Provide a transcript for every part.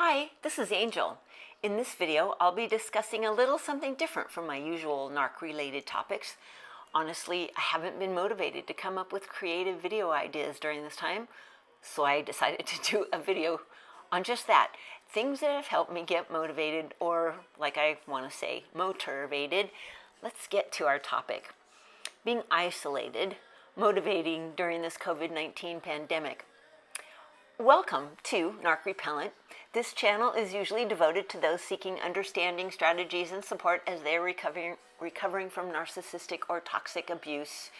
Hi, this is Angel. In this video, I'll be discussing a little something different from my usual narc-related topics. Honestly, I haven't been motivated to come up with creative video ideas during this time, so I decided to do a video on just that. Things that have helped me get motivated, or like I want to say, motor-vated. Let's get to our topic. Being isolated, motivating during this COVID-19 pandemic. Welcome to Narc Repellent. This channel is usually devoted to those seeking understanding, strategies, and support as they're recovering from narcissistic or toxic abuse.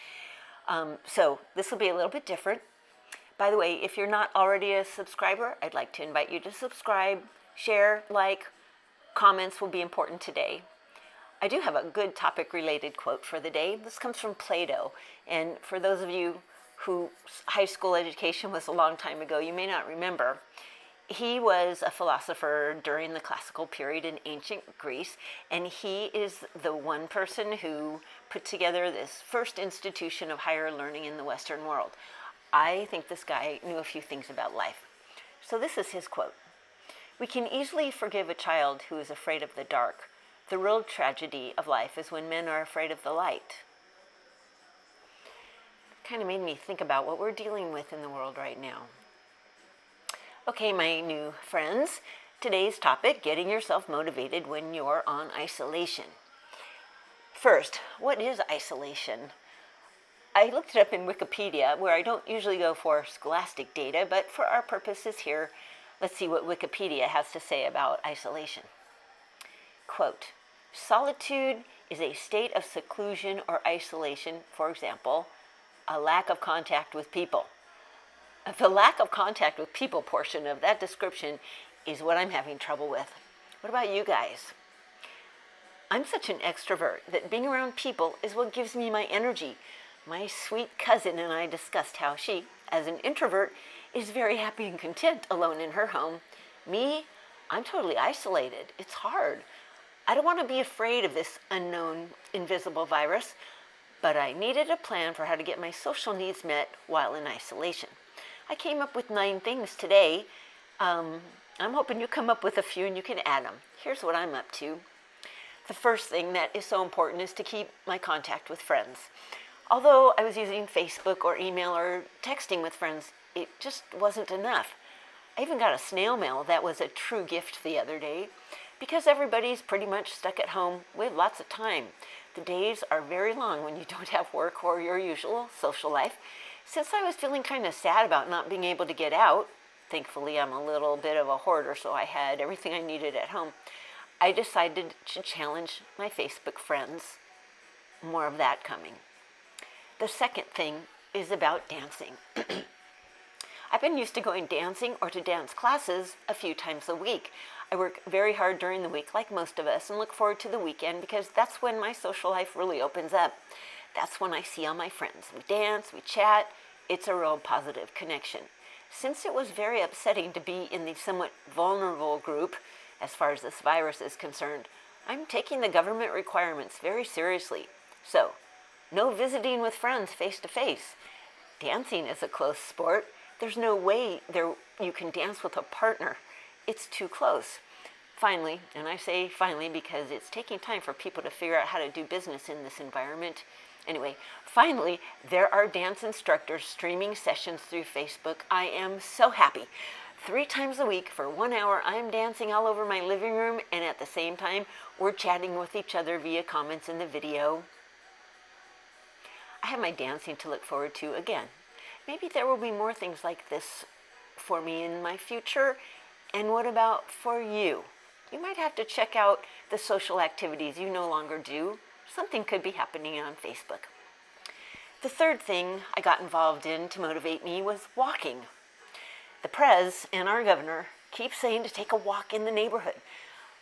So this will be a little bit different. By the way, if you're not already a subscriber, I'd like to invite you to subscribe, share, like. Comments will be important today. I do have a good topic-related quote for the day. This comes from Plato, and for those of you whose high school education was a long time ago, you may not remember. He was a philosopher during the classical period in ancient Greece, and he is the one person who put together this first institution of higher learning in the Western world. I think this guy knew a few things about life. So this is his quote. "We can easily forgive a child who is afraid of the dark. The real tragedy of life is when men are afraid of the light." Kind of made me think about what we're dealing with in the world right now. Okay, my new friends, today's topic, getting yourself motivated when you're on isolation. First, what is isolation? I looked it up in Wikipedia, where I don't usually go for scholastic data, but for our purposes here, let's see what Wikipedia has to say about isolation. Quote, "Solitude is a state of seclusion or isolation, for example, a lack of contact with people." The lack of contact with people portion of that description is what I'm having trouble with. What about you guys? I'm such an extrovert that being around people is what gives me my energy. My sweet cousin and I discussed how she, as an introvert, is very happy and content alone in her home. Me, I'm totally isolated. It's hard. I don't want to be afraid of this unknown, invisible virus, but I needed a plan for how to get my social needs met while in isolation. I came up with 9 things today. I'm hoping you'll come up with a few and you can add them. Here's what I'm up to. The first thing that is so important is to keep my contact with friends. Although I was using Facebook or email or texting with friends, it just wasn't enough. I even got a snail mail that was a true gift the other day. Because everybody's pretty much stuck at home, we have lots of time. The days are very long when you don't have work or your usual social life. Since I was feeling kind of sad about not being able to get out, thankfully I'm a little bit of a hoarder, so I had everything I needed at home, I decided to challenge my Facebook friends. More of that coming. The second thing is about dancing. I've been used to going dancing or to dance classes a few times a week. I work very hard during the week, like most of us, and look forward to the weekend because that's when my social life really opens up. That's when I see all my friends. We dance, we chat. It's a real positive connection. Since it was very upsetting to be in the somewhat vulnerable group, as far as this virus is concerned, I'm taking the government requirements very seriously. So, no visiting with friends face to face. Dancing is a close sport. There's no way you can dance with a partner. It's too close. Finally, and I say finally because it's taking time for people to figure out how to do business in this environment. Anyway, finally, there are dance instructors streaming sessions through Facebook. I am so happy. 3 times a week for 1 hour, I'm dancing all over my living room, and at the same time, we're chatting with each other via comments in the video. I have my dancing to look forward to again. Maybe there will be more things like this for me in my future. And what about for you? You might have to check out the social activities you no longer do. Something could be happening on Facebook. The third thing I got involved in to motivate me was walking. The Prez and our governor keep saying to take a walk in the neighborhood.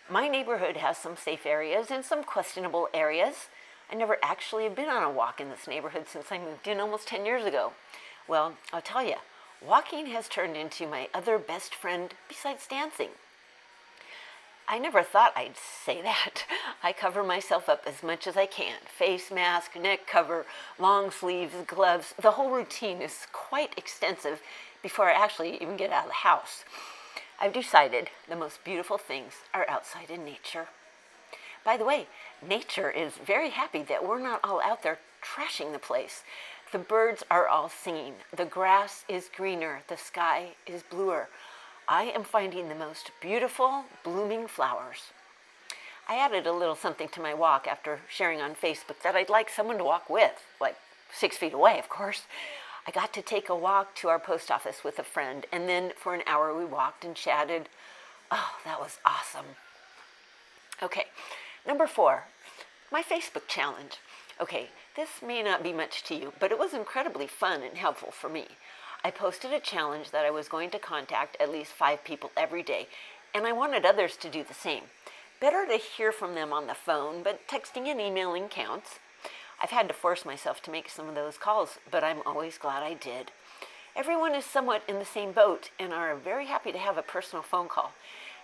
My neighborhood has some safe areas and some questionable areas. I never actually have been on a walk in this neighborhood since I moved in almost 10 years ago. Well, I'll tell you, walking has turned into my other best friend besides dancing. I never thought I'd say that. I cover myself up as much as I can. Face mask, neck cover, long sleeves, gloves. The whole routine is quite extensive before I actually even get out of the house. I've decided the most beautiful things are outside in nature. By the way, nature is very happy that we're not all out there trashing the place. The birds are all singing. The grass is greener. The sky is bluer. I am finding the most beautiful blooming flowers. I added a little something to my walk after sharing on Facebook that I'd like someone to walk with, like 6 feet away, of course. I got to take a walk to our post office with a friend, and then for an hour we walked and chatted. Oh, that was awesome. Okay, number 4, my Facebook challenge. Okay, this may not be much to you, but it was incredibly fun and helpful for me. I posted a challenge that I was going to contact at least 5 people every day, and I wanted others to do the same. Better to hear from them on the phone, but texting and emailing counts. I've had to force myself to make some of those calls, but I'm always glad I did. Everyone is somewhat in the same boat and are very happy to have a personal phone call.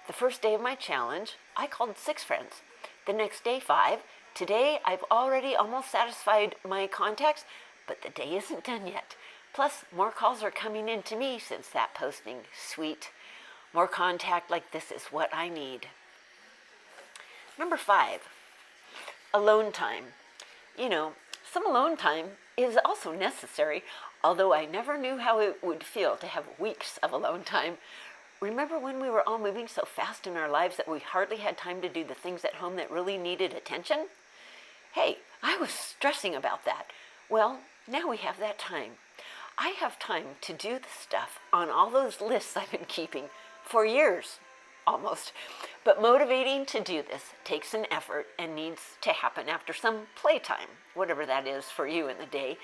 The first day of my challenge, I called 6 friends. The next day, 5. Today, I've already almost satisfied my contacts, but the day isn't done yet. Plus, more calls are coming in to me since that posting. Sweet. More contact like this is what I need. Number 5, alone time. You know, some alone time is also necessary, although I never knew how it would feel to have weeks of alone time. Remember when we were all moving so fast in our lives that we hardly had time to do the things at home that really needed attention? Hey, I was stressing about that. Well, now we have that time. I have time to do the stuff on all those lists I've been keeping for years. Almost. But motivating to do this takes an effort and needs to happen after some playtime, whatever that is for you in the day.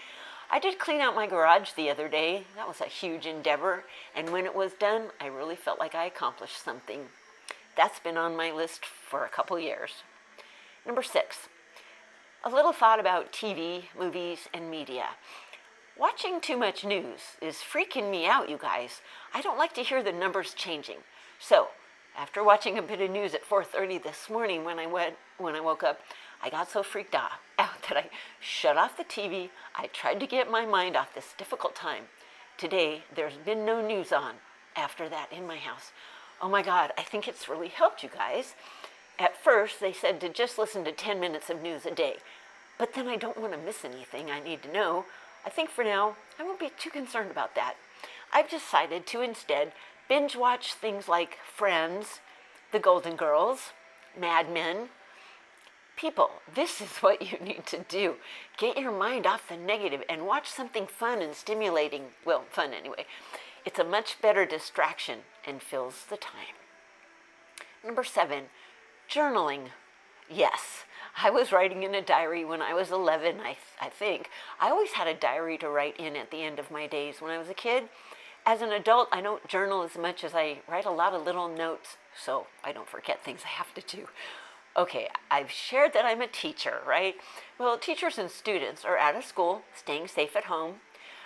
I did clean out my garage the other day. That was a huge endeavor, and when it was done, I really felt like I accomplished something. That's been on my list for a couple years. Number 6, a little thought about TV, movies, and media. Watching too much news is freaking me out, you guys. I don't like to hear the numbers changing. So, after watching a bit of news at 4:30 this morning when I woke up, I got so freaked out that I shut off the TV. I tried to get my mind off this difficult time. Today, there's been no news on after that in my house. Oh my God, I think it's really helped you guys. At first, they said to just listen to 10 minutes of news a day. But then I don't want to miss anything I need to know. I think for now, I won't be too concerned about that. I've decided to instead binge watch things like Friends, The Golden Girls, Mad Men. People, this is what you need to do. Get your mind off the negative and watch something fun and stimulating. Well, fun anyway. It's a much better distraction and fills the time. Number 7, journaling. Yes, I was writing in a diary when I was 11, I think. I always had a diary to write in at the end of my days when I was a kid. As an adult, I don't journal as much as I write a lot of little notes, so I don't forget things I have to do. Okay, I've shared that I'm a teacher, right? Well, teachers and students are out of school, staying safe at home.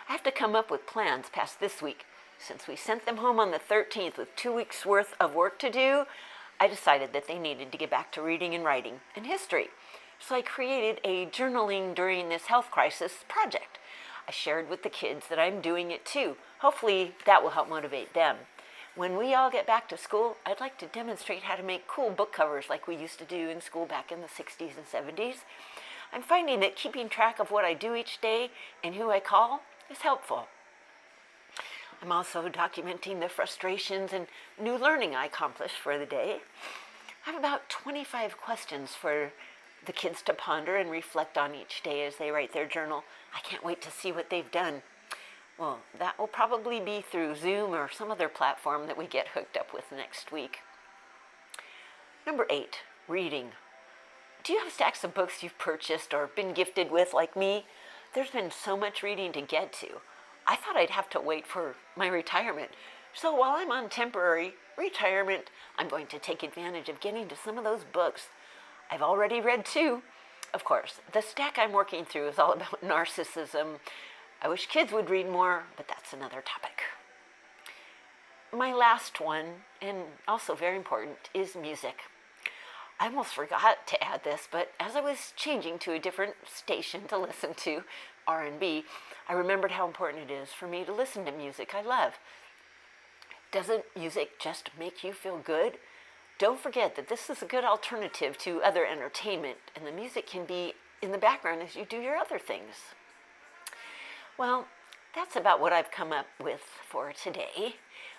I have to come up with plans past this week. Since we sent them home on the 13th with 2 weeks worth of work to do, I decided that they needed to get back to reading and writing and history. So I created a journaling during this health crisis project. I shared with the kids that I'm doing it too. Hopefully that will help motivate them. When we all get back to school, I'd like to demonstrate how to make cool book covers like we used to do in school back in the 60s and 70s. I'm finding that keeping track of what I do each day and who I call is helpful. I'm also documenting the frustrations and new learning I accomplished for the day. I have about 25 questions for the kids to ponder and reflect on each day as they write their journal. I can't wait to see what they've done. Well, that will probably be through Zoom or some other platform that we get hooked up with next week. Number 8, reading. Do you have stacks of books you've purchased or been gifted with like me? There's been so much reading to get to. I thought I'd have to wait for my retirement. So while I'm on temporary retirement, I'm going to take advantage of getting to some of those books. I've already read 2. Of course, the stack I'm working through is all about narcissism. I wish kids would read more, but that's another topic. My last one, and also very important, is music. I almost forgot to add this, but as I was changing to a different station to listen to R&B, I remembered how important it is for me to listen to music I love. Doesn't music just make you feel good? Don't forget that this is a good alternative to other entertainment, and the music can be in the background as you do your other things. Well, that's about what I've come up with for today,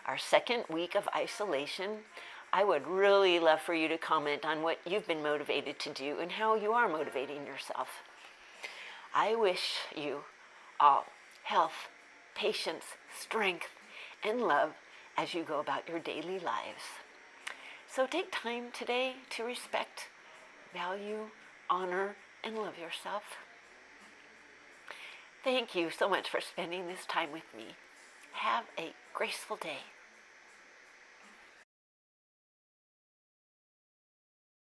our second week of isolation. I would really love for you to comment on what you've been motivated to do and how you are motivating yourself. I wish you all health, patience, strength, and love as you go about your daily lives. So take time today to respect, value, honor, and love yourself. Thank you so much for spending this time with me. Have a graceful day.